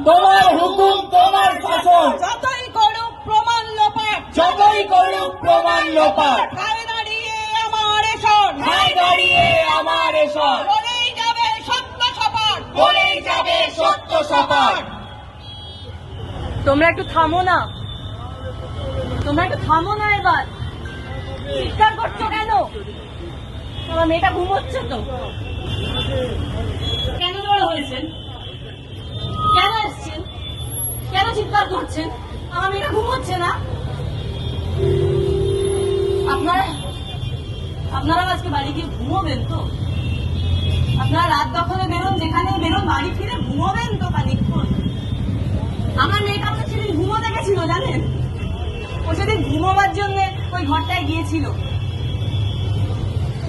তোমার হুকুম তোমার শাসন, যতই করুক প্রমাণ লোপাট, যতই করুক প্রমাণ লোপাট, ঠায় দাঁড়িয়ে আমার এসন, ঠায় দাঁড়িয়ে আমার এসব, বলেই যাবে সত্য সপাট। বলেই যাবে সত্য সপাট। তোমরা একটু থামো না, তোমরা একটু থামো না। এবার চিৎকার করছো কেন? আমার মেয়েটা ঘুমোচ্ছে তো। কেন জড়ো হয়েছেন? কেন এসছেন? কেন চিৎকার করছেন? আমার মেয়েটা ঘুমোচ্ছে না। আপনারা আজকে বাড়ি গিয়ে ঘুমোবেন তো? আপনারা রাত দখলে বেরোন, যেখানে বেরোন, বাড়ি ফিরে ঘুমোবেন তো খানিকক্ষণ। আমার মেয়েটা আমাকে সেদিন ঘুমোতে গেছিল, জানেন? ও সেদিন ঘুমোবার জন্য ওই ঘরটায় গিয়েছিল।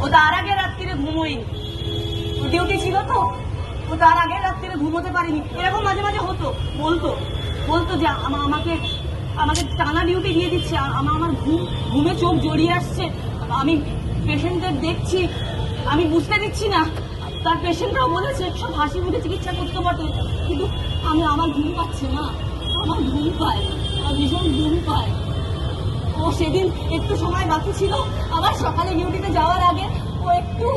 ও তার আগে রাত্রিরে ঘুমোয়নি, ও ডিউটি ছিল তো। ও তার আগে রাত্রিরে ঘুমোতে পারিনি। এরকম মাঝে মাঝে বলতো যে আমাকে টানা ডিউটি দিয়ে দিচ্ছে, আমার ঘুমে চোখ জড়িয়ে আসছে, আমি পেশেন্টদের দেখছি, আমি বুঝতে দিচ্ছি না। তার পেশেন্টরাও বলেছে সব হাসি মুখে চিকিৎসা করতে পারতো, কিন্তু আমার ঘুম পাচ্ছে না, আমার ঘুম পায়, আমার ভীষণ ঘুম পায়। ও সেদিন একটু সময় বাকি ছিল, আবার সকালে ডিউটিতে যাওয়ার আগে ও একটু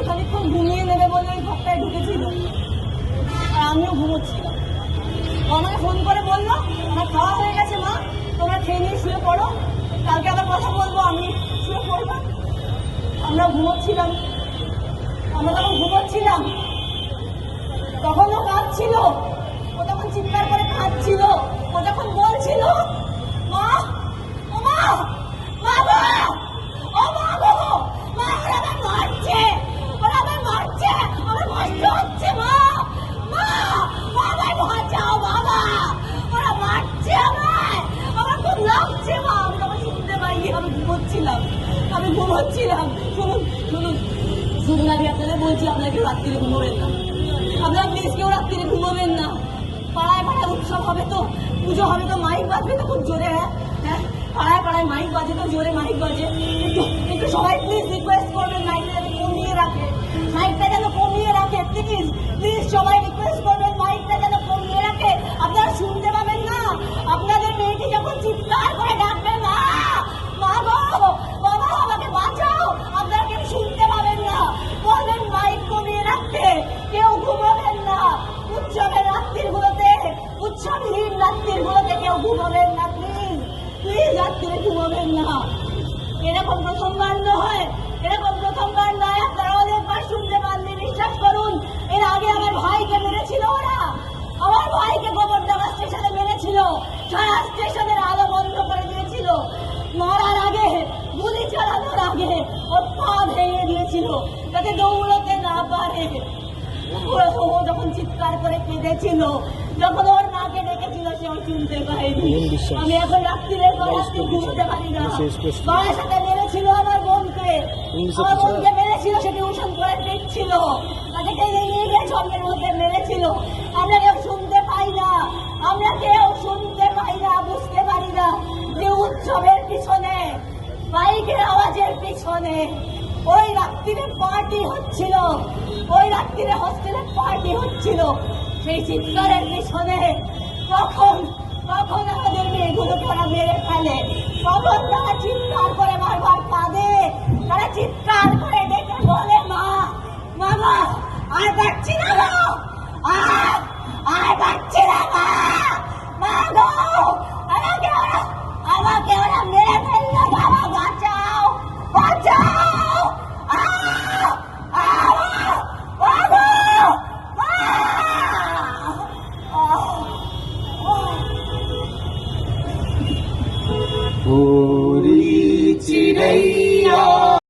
খানিকক্ষণ ঘুমিয়ে নেবে বলে ওই ঘরটায় ঢুকেছিল। আর আমিও ঘুমোচ্ছিলাম। ও আমাকে ফোন করে বললো, আমার খাওয়া হয়ে গেছে মা, তোমরা খেয়ে নিয়ে শুয়ে পড়ো, কালকে আবার কথা বলবো, আমি শুয়ে পড়বো। আমরা তখন ঘুমোচ্ছিলাম, তখন ও কাঁদছিল, ও তখন চিৎকার করে কাঁদছিল, ও যখন বলছিল মা, ও মা, মা গো, ও মা গো, মা ওরা আমার মারছে, আমার কষ্ট হচ্ছে মা, মা আমায় বাঁচাও বাবা, ওরা মারছে আমায়, আমার খুব লাগছে মা। আমি তখন শুনতে পাইনি, আমি ঘুমোচ্ছিলাম। শুনুন আমি আপনাদের বলছি, আপনারা কেউ রাত্রিরে ঘুমোবেন না, আপনারা প্লিজ কেউ রাত্রিরে ঘুমোবেন না। পাড়ায় উৎসব হবে তো, পুজো হবে তো, মাইক বাজবে তো খুব জোরে। হ্যাঁ, পাড়ায় মাইক বাজে তো, জোরে মাইক বাজে। একটু সবাই প্লিজ রিকোয়েস্ট করবেন মাইকটা যেন কমিয়ে রাখে, প্লিজ সবাই রিকোয়েস্ট করবেন মাইকটা যেন কমিয়ে রাখে। আপনারা শুনতে পাবেন না, আপনাদের মেয়েটি যখন চিৎকার করে ডাকবে মা, মা গো, বাবা আমাকে বাঁচাও, আপনারা কেউ শুনতে পাবেন না। বলবেন মাইক কমিয়ে রাখতে, কেউ ঘুমাবেন না উৎসবহীন রাত্রিগুলোতে কেউ ঘুমাবেন না, প্লিজ রাত্রিরে ঘুমাবেন না। এরকম প্রথমবার নয়, আপনারা অনেকবার শুনতে পাননি, বিশ্বাস করুন। এর আগে আমার ভাইকে মেরেছিল ওরা, আমার ভাইকে গোবরডাঙ্গা স্টেশনে মেরেছিল, সারা স্টেশনের আলো বন্ধ করে দিয়েছিল। মারার আগে, গুলি চালানোর আগে ওর পা ভেঙে দিয়েছিল যাতে দৌড়তে না পারে। ও যখন চিৎকার করে কেঁদেছিল, যখন ওর মাকে ডেকেছিল, সে শুনতে পাইনি। আমি এখন রাত্রির পর রাত্রি ঘুমোতে পারি না। মায়ের সাথে মেরেছিল আমার বোনকে মেরেছিল, সে টিউশন করে ফিরছিল, তাকে টেনে নিয়ে গিয়ে ঝড়ের মধ্যে মেরেছিল। আমরা কেউ শুনতে পাই না, বুঝতে পারি না যে উৎসবের পিছনে, বাইকের আওয়াজের পিছনে ওই রাত্রিরে পার্টি হচ্ছিল, ওই রাত্রিরে হোস্টেলে পার্টি হচ্ছিল, সেই চিৎকারের পিছনে কখন আমাদের মেয়েগুলোকে ওরা মেরে ফেলে, কখন তারা চিৎকার করে বারবার কাঁদে, তারা চিৎকার করে ডেকে বলে মা, আর পারছি না।